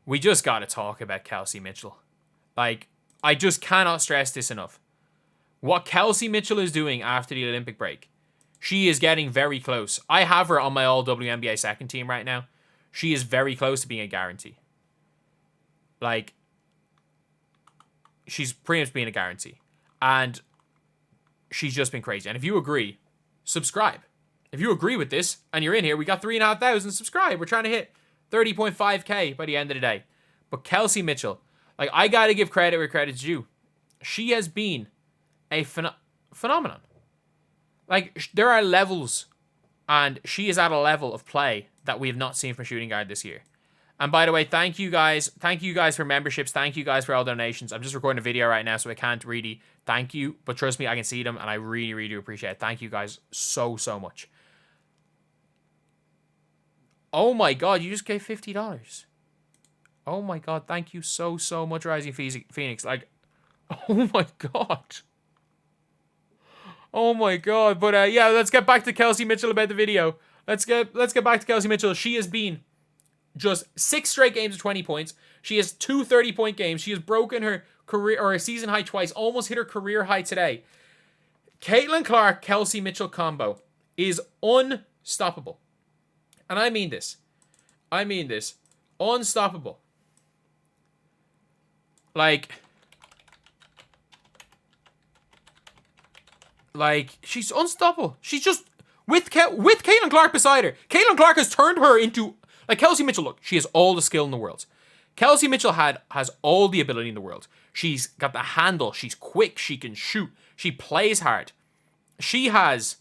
we just got to talk about Kelsey Mitchell. Like, I just cannot stress this enough. What Kelsey Mitchell is doing after the Olympic break, she is getting very close. I have her on my all WNBA second team right now. She is very close to being a guarantee. Like, she's pretty much being a guarantee. And she's just been crazy. And if you agree, subscribe. If you agree with this and you're in here, we got 3,500 subscribe. We're trying to hit 30.5k by the end of the day. But Kelsey Mitchell, like, I got to give credit where credit's due. She has been a phenomenon. Like, there are levels, and she is at a level of play that we have not seen from shooting guard this year. And by the way, thank you guys. Thank you guys for memberships. Thank you guys for all donations. I'm just recording a video right now, so I can't really thank you. But trust me, I can see them, and I really, really do appreciate it. Thank you guys so much. Oh my God, you just gave $50. Oh my God, thank you so much, Rising Phoenix. Like, oh my God. Oh my God. But yeah, let's get back to Kelsey Mitchell about the video. Let's get back to Kelsey Mitchell. She has been just 6 straight games of 20 points. She has 2 30-point games. She has broken her career or a season high twice. Almost hit her career high today. Caitlin Clark, Kelsey Mitchell combo is unstoppable. And I mean this. Unstoppable. Like, she's unstoppable. She's just, with Caitlin Clark beside her. Caitlin Clark has turned her into, like, Kelsey Mitchell, look, she has all the skill in the world. Kelsey Mitchell has all the ability in the world. She's got the handle. She's quick. She can shoot. She plays hard. She has,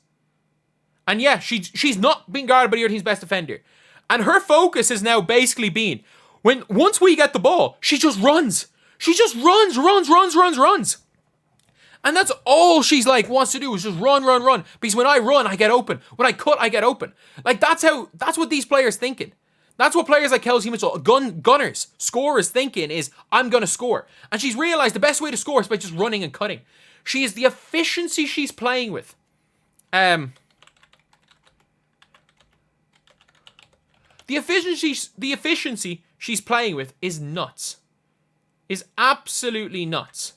and yeah, she's not being guarded by your team's best defender. And her focus has now basically been, once we get the ball, she just runs. She just runs. And that's all she's like wants to do is just run. Because when I run, I get open. When I cut, I get open. Like, that's what these players thinking. That's what players like Kelsey Mitchell, gunners, scorers thinking is, I'm going to score. And she's realized the best way to score is by just running and cutting. She is the efficiency she's playing with. The efficiency she's playing with is nuts. Is absolutely nuts.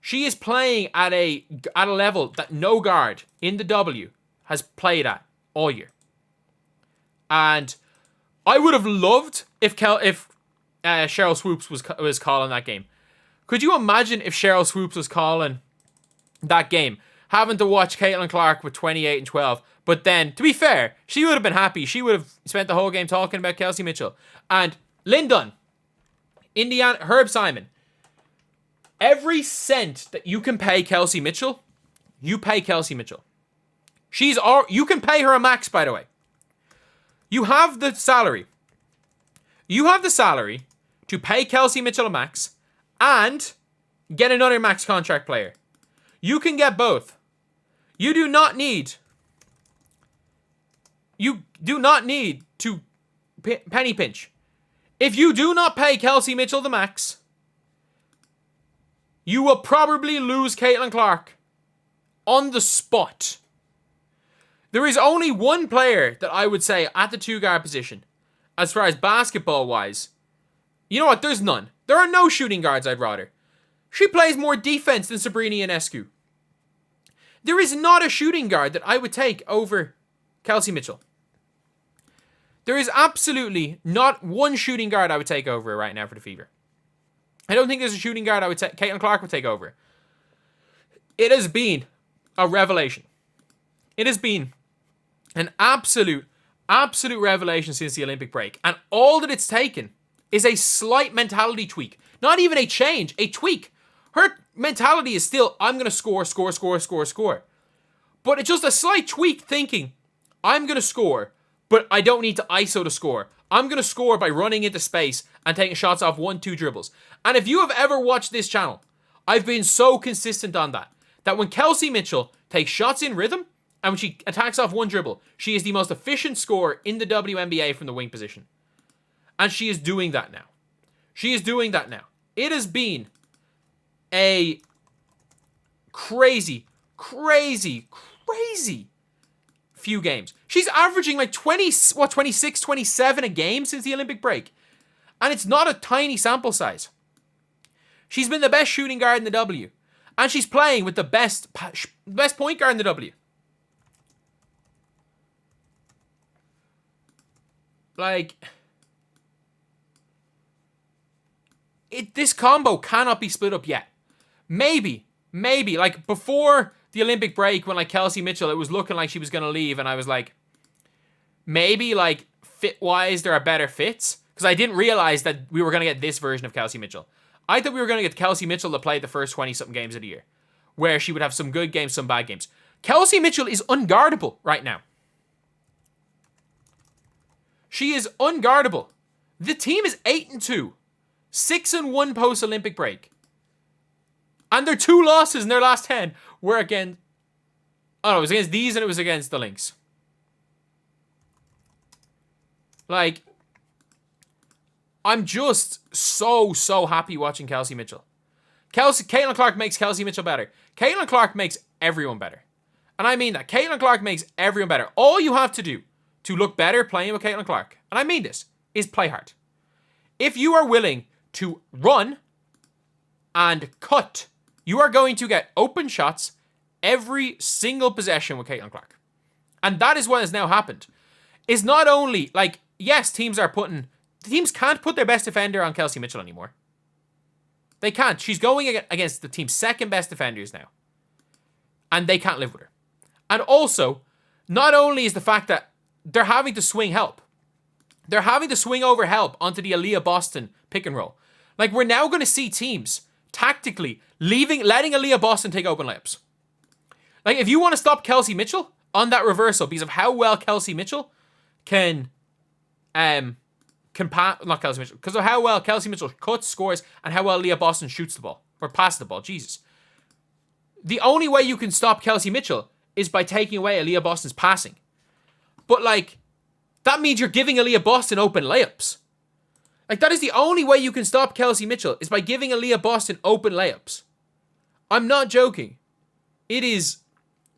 She is playing at a level that no guard in the W has played at all year. And I would have loved if Cheryl Swoops was calling that game. Could you imagine if Cheryl Swoops was calling that game, having to watch Caitlin Clark with 28 and 12? But then, to be fair, she would have been happy. She would have spent the whole game talking about Kelsey Mitchell. And Lynn Dunn, Indiana, Herb Simon. Every cent that you can pay Kelsey Mitchell, you pay Kelsey Mitchell. You can pay her a max, by the way. You have the salary. You have the salary to pay Kelsey Mitchell a max and get another max contract player. You can get both. You do not need to penny pinch. If you do not pay Kelsey Mitchell the max, you will probably lose Caitlin Clark on the spot. There is only one player that I would say at the 2-guard position, as far as basketball-wise. You know what? There's none. There are no shooting guards I'd rather. She plays more defense than Sabrina Ionescu. There is not a shooting guard that I would take over Kelsey Mitchell. There is absolutely not one shooting guard I would take over right now for the Fever. I don't think there's a shooting guard Caitlin Clark would take over. It has been a revelation. It has been an absolute revelation since the Olympic break. And all that it's taken is a slight mentality tweak. Not even a change, a tweak. Her mentality is still, I'm going to score. But it's just a slight tweak thinking, I'm going to score, but I don't need to ISO to score. I'm going to score by running into space and taking shots off 1-2 dribbles. And if you have ever watched this channel, I've been so consistent on that when Kelsey Mitchell takes shots in rhythm and when she attacks off 1 dribble, she is the most efficient scorer in the WNBA from the wing position. And she is doing that now. It has been a crazy few games. She's averaging like 26, 27 a game since the Olympic break. And it's not a tiny sample size. She's been the best shooting guard in the W. And she's playing with the best point guard in the W. Like, this combo cannot be split up yet. Maybe, like, before the Olympic break, when, like, Kelsey Mitchell, it was looking like she was going to leave, and I was like, maybe, like, fit-wise, there are better fits. Because I didn't realize that we were going to get this version of Kelsey Mitchell. I thought we were going to get Kelsey Mitchell to play the first 20-something games of the year, where she would have some good games, some bad games. Kelsey Mitchell is unguardable right now. She is unguardable. The team is 8-2. 6-1 post-Olympic break. And their 2 losses in their last 10 were against... Oh, no, it was against these and it was against the Lynx. Like, I'm just so happy watching Kelsey Mitchell. Caitlin Clark makes Kelsey Mitchell better. Caitlin Clark makes everyone better. And I mean that. Caitlin Clark makes everyone better. All you have to do to look better playing with Caitlin Clark, and I mean this, is play hard. If you are willing to run and cut, you are going to get open shots every single possession with Caitlin Clark. And that is what has now happened. Is not only, like, yes, teams can't put their best defender on Kelsey Mitchell anymore. They can't. She's going against the team's second best defenders now. And they can't live with her. And also, not only is the fact that they're having to swing help. They're having to swing over help onto the Aaliyah Boston pick and roll. Like, we're now going to see teams tactically letting Aaliyah Boston take open layups. Like, if you want to stop Kelsey Mitchell on that reversal because of how well Kelsey Mitchell can not Kelsey Mitchell, because of how well Kelsey Mitchell cuts, scores, and how well Leah Boston shoots the ball, or passes the ball, Jesus. The only way you can stop Kelsey Mitchell is by taking away Aaliyah Boston's passing. But, like, that means you're giving Aaliyah Boston open layups. Like, that is the only way you can stop Kelsey Mitchell, is by giving Aaliyah Boston open layups. I'm not joking. It is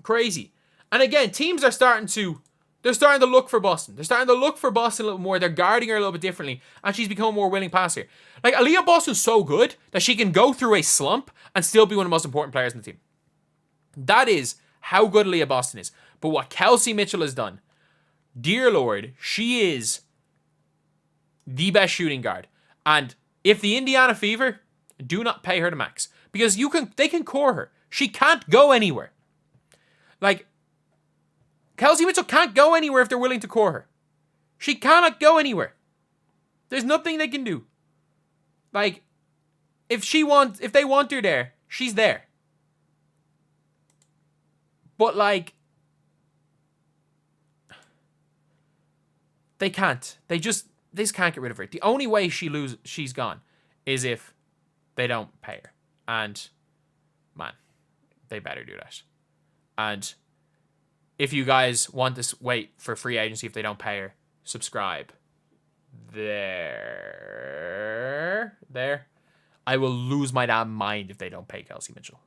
crazy. And again, teams are starting to look for Boston. They're starting to look for Boston a little more. They're guarding her a little bit differently, and she's become a more willing passer. Like, Aaliyah Boston's so good that she can go through a slump and still be one of the most important players in the team. That is how good Aaliyah Boston is. But what Kelsey Mitchell has done, dear Lord, she is the best shooting guard. And if the Indiana Fever do not pay her the max, because they can core her. She can't go anywhere. Like, Kelsey Mitchell can't go anywhere if they're willing to core her. She cannot go anywhere. There's nothing they can do. Like, if they want her there, she's there. But, like, they can't. They just can't get rid of her. The only way she's gone is if they don't pay her. And, man, they better do that. And if you guys want to wait for free agency if they don't pay her, subscribe. There. I will lose my damn mind if they don't pay Kelsey Mitchell.